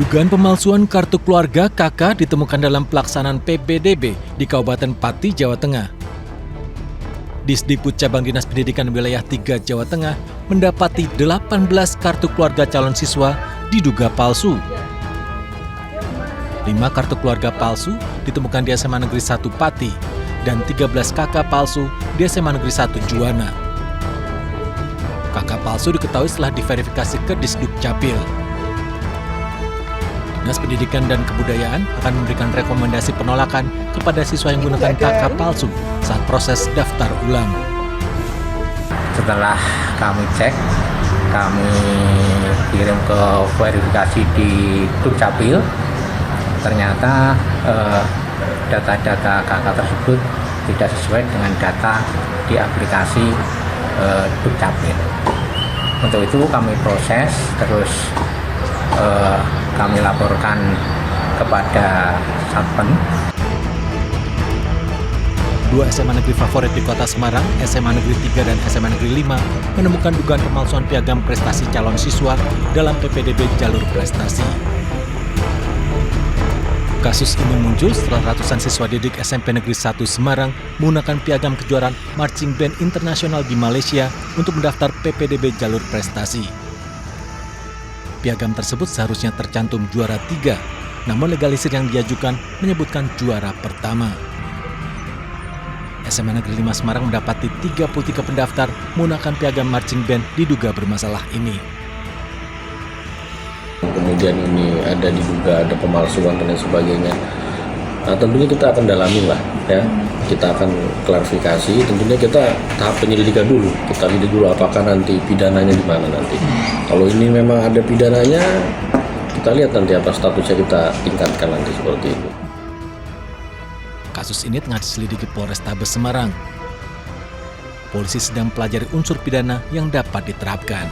Dugaan pemalsuan kartu keluarga KK ditemukan dalam pelaksanaan PPDB di Kabupaten Pati, Jawa Tengah. Disdikbud Cabang Dinas Pendidikan Wilayah 3 Jawa Tengah mendapati 18 kartu keluarga calon siswa diduga palsu. 5 kartu keluarga palsu ditemukan di SMA Negeri 1 Pati dan 13 KK palsu di SMA Negeri 1 Juwana. KK palsu diketahui setelah diverifikasi ke Disduk Capil. Dinas Pendidikan dan Kebudayaan akan memberikan rekomendasi penolakan kepada siswa yang menggunakan KK palsu saat proses daftar ulang. Setelah kami cek, kami kirim ke verifikasi di Dukcapil, ternyata data-data KK tersebut tidak sesuai dengan data di aplikasi Dukcapil. Untuk itu kami proses, terus kami laporkan kepada Satpen. 2 SMA negeri favorit di Kota Semarang, SMA Negeri 3 dan SMA Negeri 5, menemukan dugaan pemalsuan piagam prestasi calon siswa dalam PPDB jalur prestasi. Kasus ini muncul setelah ratusan siswa didik SMP Negeri 1 Semarang menggunakan piagam kejuaraan marching band internasional di Malaysia untuk mendaftar PPDB jalur prestasi. Piagam tersebut seharusnya tercantum juara 3, namun legalisir yang diajukan menyebutkan juara pertama. SMA Negeri 5 Semarang mendapati 33 pendaftar menggunakan piagam marching band diduga bermasalah ini. Kemudian ini diduga ada pemalsuan dan lain sebagainya. Nah, tentunya kita akan dalami lah, ya. Kita akan klarifikasi. Tentunya kita tahap penyelidikan dulu. Kita lihat dulu apakah nanti pidananya di mana nanti. Kalau ini memang ada pidananya, kita lihat nanti apa statusnya, kita tingkatkan nanti seperti itu. Kasus ini tengah diselidiki Polrestabes Semarang. Polisi sedang pelajari unsur pidana yang dapat diterapkan.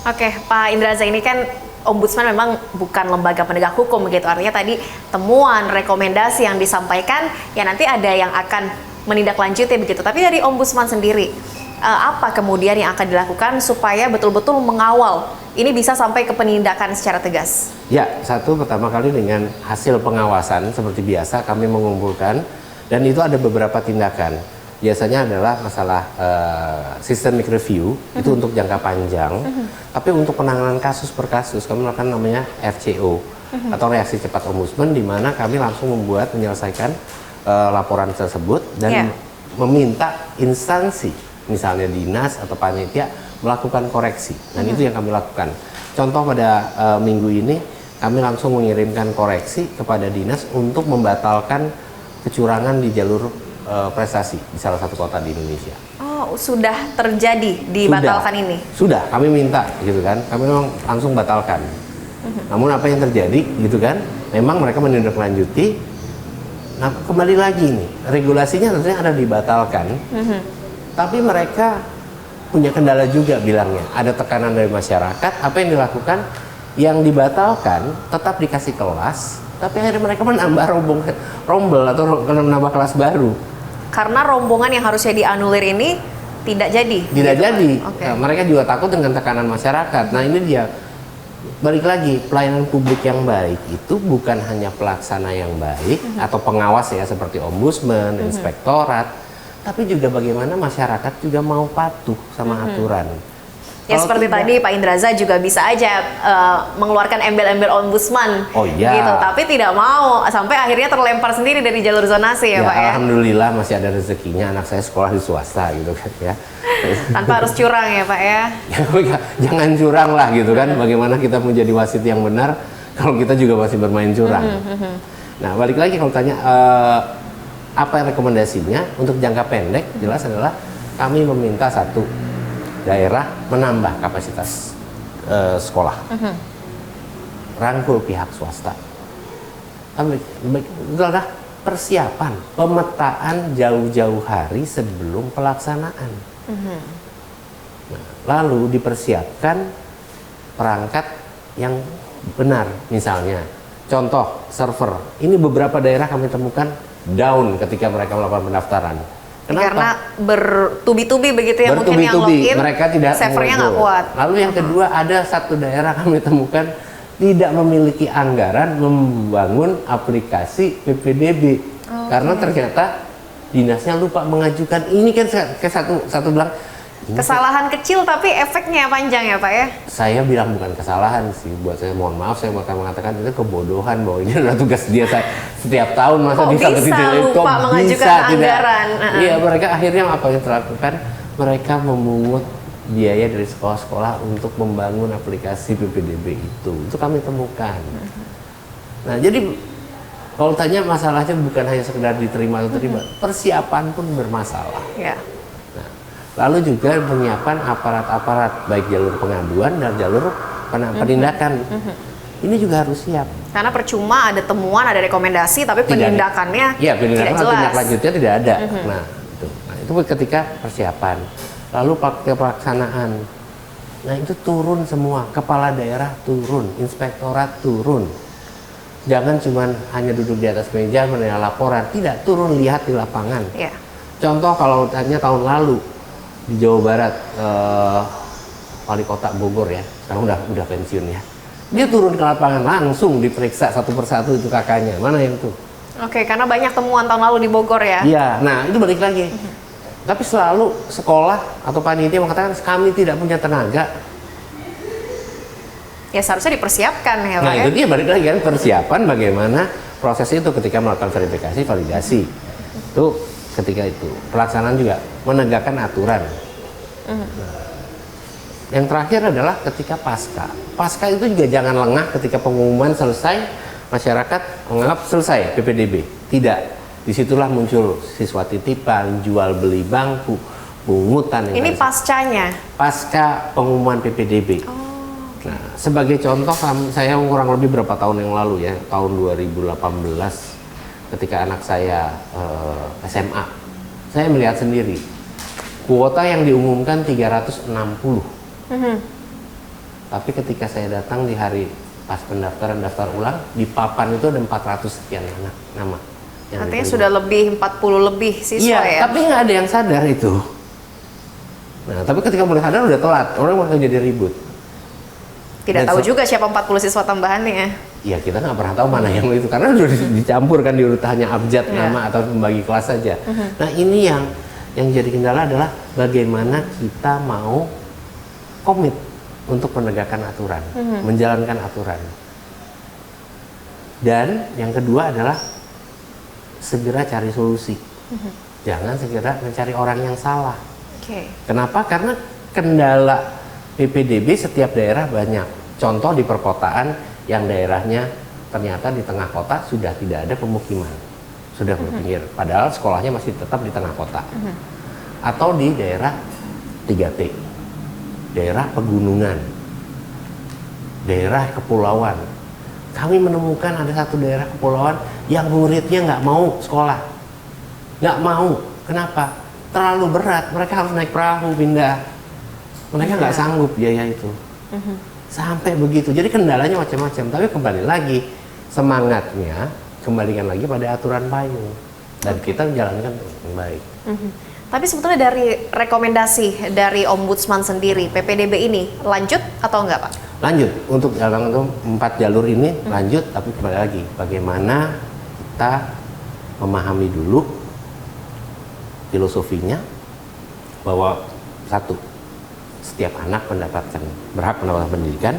Oke, Pak Indraza, ini kan Ombudsman memang bukan lembaga penegak hukum begitu. Artinya tadi temuan, rekomendasi yang disampaikan, ya nanti ada yang akan menindaklanjuti begitu. Tapi dari Ombudsman sendiri, apa kemudian yang akan dilakukan supaya betul-betul mengawal ini bisa sampai ke penindakan secara tegas? Ya, satu pertama kali dengan hasil pengawasan seperti biasa kami mengumpulkan, dan itu ada beberapa tindakan. Biasanya adalah masalah systemic review, itu untuk jangka panjang. Tapi untuk penanganan kasus per kasus, kami melakukan namanya RCO, atau reaksi cepat ombudsman, di mana kami langsung menyelesaikan laporan tersebut dan meminta instansi, misalnya dinas atau panitia, melakukan koreksi. Dan itu yang kami lakukan. Contoh pada minggu ini, kami langsung mengirimkan koreksi kepada dinas untuk membatalkan kecurangan di jalur prestasi di salah satu kota di Indonesia. Oh, sudah terjadi dibatalkan ini? Sudah, kami minta gitu kan, kami memang langsung batalkan. Namun apa yang terjadi gitu kan, memang mereka menindaklanjuti. Nah, kembali lagi nih, regulasinya tentunya ada dibatalkan, tapi mereka punya kendala juga bilangnya. Ada tekanan dari masyarakat, apa yang dilakukan? Yang dibatalkan tetap dikasih kelas, tapi akhirnya mereka menambah rombel atau menambah kelas baru. Karena rombongan yang harusnya dianulir ini tidak jadi? Tidak gitu, jadi. Okay. Nah, mereka juga takut dengan tekanan masyarakat. Nah, ini dia. Balik lagi, pelayanan publik yang baik itu bukan hanya pelaksana yang baik atau pengawas ya seperti ombudsman, inspektorat, tapi juga bagaimana masyarakat juga mau patuh sama aturan. Ya kalau seperti tadi Pak Indraza juga bisa aja mengeluarkan embel-embel ombudsman, gitu, tapi tidak mau sampai akhirnya terlempar sendiri dari jalur zonasi ya Pak ya. Alhamdulillah masih ada rezekinya, anak saya sekolah di swasta gitu kan ya. Tanpa harus curang ya Pak ya. Jangan curang lah gitu kan. Bagaimana kita mau jadi wasit yang benar kalau kita juga masih bermain curang. Nah, balik lagi kalau tanya apa rekomendasinya untuk jangka pendek, jelas adalah kami meminta satu, daerah menambah kapasitas sekolah, rangkul pihak swasta. Itu adalah persiapan, pemetaan jauh-jauh hari sebelum pelaksanaan. Nah, lalu dipersiapkan perangkat yang benar, misalnya Contoh server, ini beberapa daerah kami temukan down ketika mereka melakukan pendaftaran. Kenapa? Karena bertubi-tubi begitu ya, mungkin yang login mereka tidak servernya nggak mengobrol. kuat. Lalu yang kedua, ada satu daerah kami temukan tidak memiliki anggaran membangun aplikasi PPDB karena ternyata dinasnya lupa mengajukan. Ini kan ke satu bilang Kesalahan kecil tapi efeknya panjang ya Pak ya? saya bilang bukan kesalahan sih, buat saya mohon maaf, saya akan mengatakan itu kebodohan bahwa ini adalah tugas dia. Saya setiap tahun masa Kok bisa bisa lupa kok mengajukan bisa tidak. anggaran? Iya, mereka akhirnya apa yang terlakukan, mereka memungut biaya dari sekolah-sekolah untuk membangun aplikasi PPDB itu kami temukan. Nah, jadi kalau tanya masalahnya bukan hanya sekedar diterima atau terima, persiapan pun bermasalah. Ya. Lalu juga penyiapan aparat-aparat baik jalur pengaduan dan jalur penindakan. Ini juga harus siap. Karena percuma ada temuan, ada rekomendasi, tapi penindakannya Iya, penindakan tidak jelas. tindak lanjutnya tidak ada. Nah, itu ketika persiapan. Lalu pelaksanaan. Nah, itu turun semua. Kepala daerah turun, inspektorat turun. Jangan cuma hanya duduk di atas meja menerima laporan, tidak, turun lihat di lapangan. Ya. Contoh kalau tanya tahun lalu di Jawa Barat, wali kota Bogor ya, sekarang udah pensiun ya, dia turun ke lapangan langsung diperiksa satu persatu itu kakaknya, mana yang itu. Oke, karena banyak temuan tahun lalu di Bogor ya. Iya, nah itu balik lagi. Tapi selalu sekolah atau panitia mengatakan kami tidak punya tenaga. Ya seharusnya dipersiapkan ya Pak Nah ya. itu dia balik lagi kan, persiapan bagaimana proses itu ketika melakukan verifikasi, validasi. Itu ketika itu pelaksanaan juga menegakkan aturan. Nah, yang terakhir adalah ketika pasca itu juga jangan lengah ketika pengumuman selesai, masyarakat menganggap selesai PPDB. Tidak, disitulah muncul siswa titipan, jual beli bangku, pungutan. Ini pascanya. Pasca pengumuman PPDB. Nah, sebagai contoh saya kurang lebih berapa tahun yang lalu ya, tahun 2018 ketika anak saya SMA, saya melihat sendiri kuota yang diumumkan 360. Tapi ketika saya datang di hari pas pendaftaran daftar ulang, di papan itu ada 400 sekian anak nama. Artinya sudah lebih 40 lebih siswa iya, ya. tapi nggak ada yang sadar itu. Nah, tapi ketika mulai sadar udah telat, orang malah jadi ribut. Tidak tahu juga siapa 40 siswa tambahannya. Ya kita nggak pernah tahu mana yang itu karena udah dicampur kan di urutannya abjad nama atau membagi kelas saja. Nah ini yang jadi kendala adalah bagaimana kita mau komit untuk penegakan aturan, menjalankan aturan. Dan yang kedua adalah segera cari solusi. Jangan segera mencari orang yang salah. Kenapa? Karena kendala PPDB setiap daerah banyak. Contoh di perkotaan yang daerahnya ternyata di tengah kota sudah tidak ada pemukiman, sudah berpinggir, padahal sekolahnya masih tetap di tengah kota. Atau di daerah 3T, daerah pegunungan, daerah kepulauan. Kami menemukan ada satu daerah kepulauan yang muridnya nggak mau sekolah, nggak mau. Kenapa? Terlalu berat, mereka harus naik perahu pindah, mereka nggak sanggup biaya itu. Sampai begitu, jadi kendalanya macam-macam. Tapi kembali lagi, semangatnya kembalikan lagi pada aturan payung dan kita menjalankan dengan baik. Tapi sebetulnya dari rekomendasi dari Ombudsman sendiri, PPDB ini lanjut atau enggak Pak? Lanjut, untuk jalan itu 4 jalur ini lanjut, tapi kembali lagi bagaimana kita memahami dulu filosofinya bahwa satu, setiap anak berhak mendapatkan pendidikan.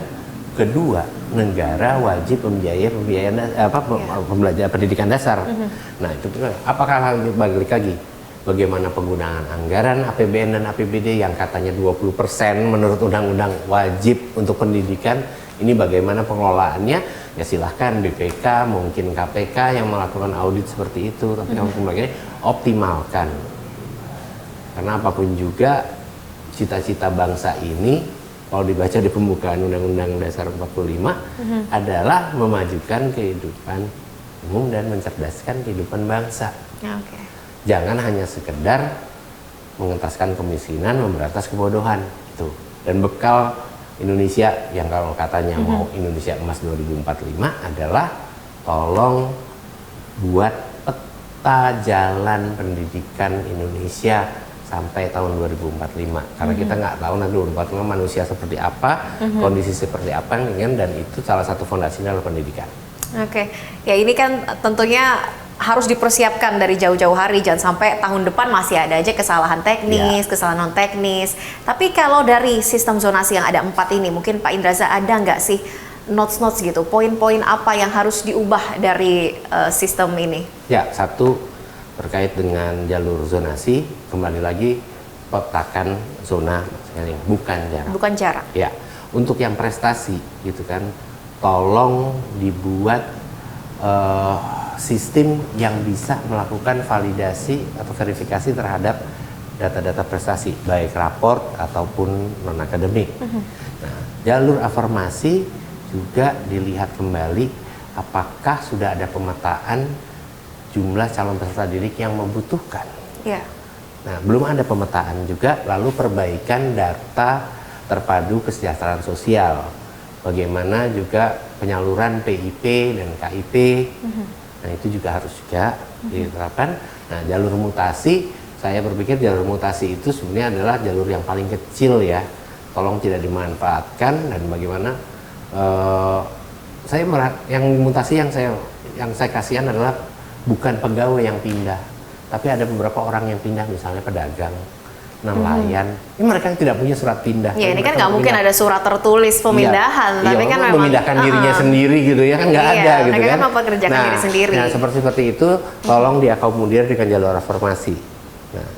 Kedua, negara wajib pembelajaran pendidikan dasar. Nah itu apakah balik lagi bagaimana penggunaan anggaran APBN dan APBD yang katanya 20% menurut undang-undang wajib untuk pendidikan, ini bagaimana pengelolaannya? Ya silahkan BPK, mungkin KPK yang melakukan audit seperti itu, tapi kembali optimalkan. Karena apapun juga cita-cita bangsa ini kalau dibaca di pembukaan Undang-Undang Dasar 45 adalah memajukan kehidupan umum dan mencerdaskan kehidupan bangsa. Jangan hanya sekedar mengentaskan kemiskinan, memberantas kebodohan itu. Dan bekal Indonesia yang kalau katanya mau Indonesia Emas 2045 adalah tolong buat peta jalan pendidikan Indonesia sampai tahun 2045, karena kita nggak tahu nanti 2045 manusia seperti apa, kondisi seperti apa yang dan itu salah satu fondasinya adalah pendidikan. Oke, ya ini kan tentunya harus dipersiapkan dari jauh-jauh hari, jangan sampai tahun depan masih ada aja kesalahan teknis, kesalahan non teknis. Tapi kalau dari sistem zonasi yang ada 4 ini, mungkin Pak Indraza ada nggak sih notes gitu, poin-poin apa yang harus diubah dari sistem ini? Ya, satu terkait dengan jalur zonasi, kembali lagi petakan zona bukan jarak. Bukan jarak. Ya, untuk yang prestasi gitu kan, tolong dibuat sistem yang bisa melakukan validasi atau verifikasi terhadap data-data prestasi, baik raport ataupun non akademik. Nah, jalur afirmasi juga dilihat kembali apakah sudah ada pemetaan jumlah calon peserta didik yang membutuhkan. Ya. Nah, belum ada pemetaan juga, lalu perbaikan data terpadu kesejahteraan sosial. Bagaimana juga penyaluran PIP dan KIP. Nah, itu juga harus juga diterapkan. Nah, jalur mutasi, saya berpikir jalur mutasi itu sebenarnya adalah jalur yang paling kecil ya. Tolong tidak dimanfaatkan, dan bagaimana yang mutasi yang saya kasihan adalah bukan pegawai yang pindah, tapi ada beberapa orang yang pindah, misalnya pedagang, nelayan. Ini mereka tidak punya surat pindah. Ya, ini kan nggak mungkin ada surat tertulis pemindahan, tapi kan memang memindahkan dirinya sendiri gitu ya, kan nggak ada gitu mereka kan. kan mempekerjakan diri sendiri. Nah, seperti itu tolong diakomodir dengan jalur reformasi. Nah,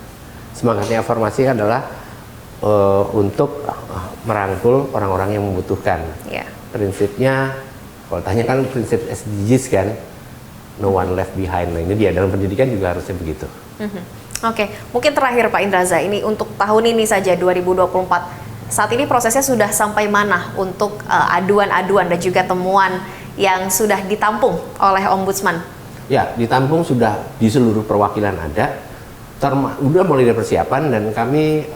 semangatnya reformasi adalah untuk merangkul orang-orang yang membutuhkan. Ya. Prinsipnya, kalau tanya kan prinsip SDGs kan, no one left behind. Nah, ini dia dalam pendidikan juga harusnya begitu. Oke, mungkin terakhir Pak Indraza, ini untuk tahun ini saja 2024. Saat ini prosesnya sudah sampai mana untuk aduan-aduan dan juga temuan yang sudah ditampung oleh Ombudsman? Ya, ditampung sudah di seluruh perwakilan ada. Udah mulai ada persiapan, dan kami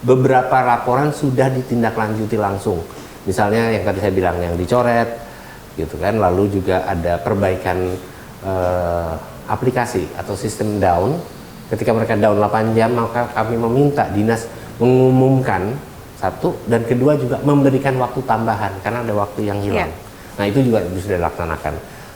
beberapa laporan sudah ditindaklanjuti langsung. Misalnya yang tadi saya bilang yang dicoret gitu kan, lalu juga ada perbaikan aplikasi atau sistem down. Ketika mereka down 8 jam, maka kami meminta dinas mengumumkan, satu, dan kedua juga memberikan waktu tambahan karena ada waktu yang hilang. Nah, itu juga sudah dilaksanakan.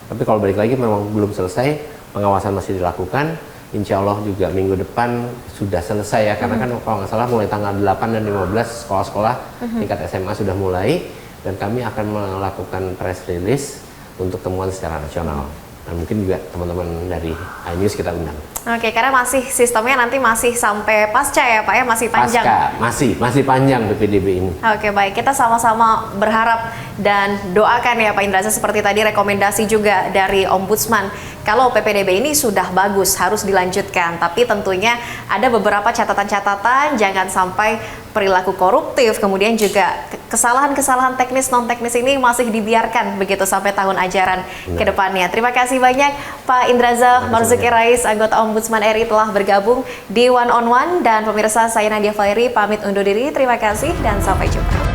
Tapi kalau balik lagi memang belum selesai, pengawasan masih dilakukan. Insya Allah juga minggu depan sudah selesai ya, karena kan kalau nggak salah mulai tanggal 8 dan 15 sekolah-sekolah tingkat SMA sudah mulai, dan kami akan melakukan press release untuk temuan secara nasional. Dan mungkin juga teman-teman dari iNews kita undang. Oke, karena masih sistemnya nanti masih sampai pasca ya Pak ya, masih panjang. Pasca, masih panjang PPDB ini. Oke, baik, kita sama-sama berharap dan doakan ya Pak Indraza, seperti tadi rekomendasi juga dari Ombudsman. Kalau PPDB ini sudah bagus, harus dilanjutkan, tapi tentunya ada beberapa catatan-catatan, jangan sampai perilaku koruptif, kemudian juga kesalahan-kesalahan teknis non teknis ini masih dibiarkan begitu sampai tahun ajaran ke depannya. Terima kasih banyak Pak Indraza Marzuki Rais, anggota Ombudsman RI telah bergabung di One on One, dan pemirsa, saya Nadia Valeri pamit undur diri. Terima kasih dan sampai jumpa.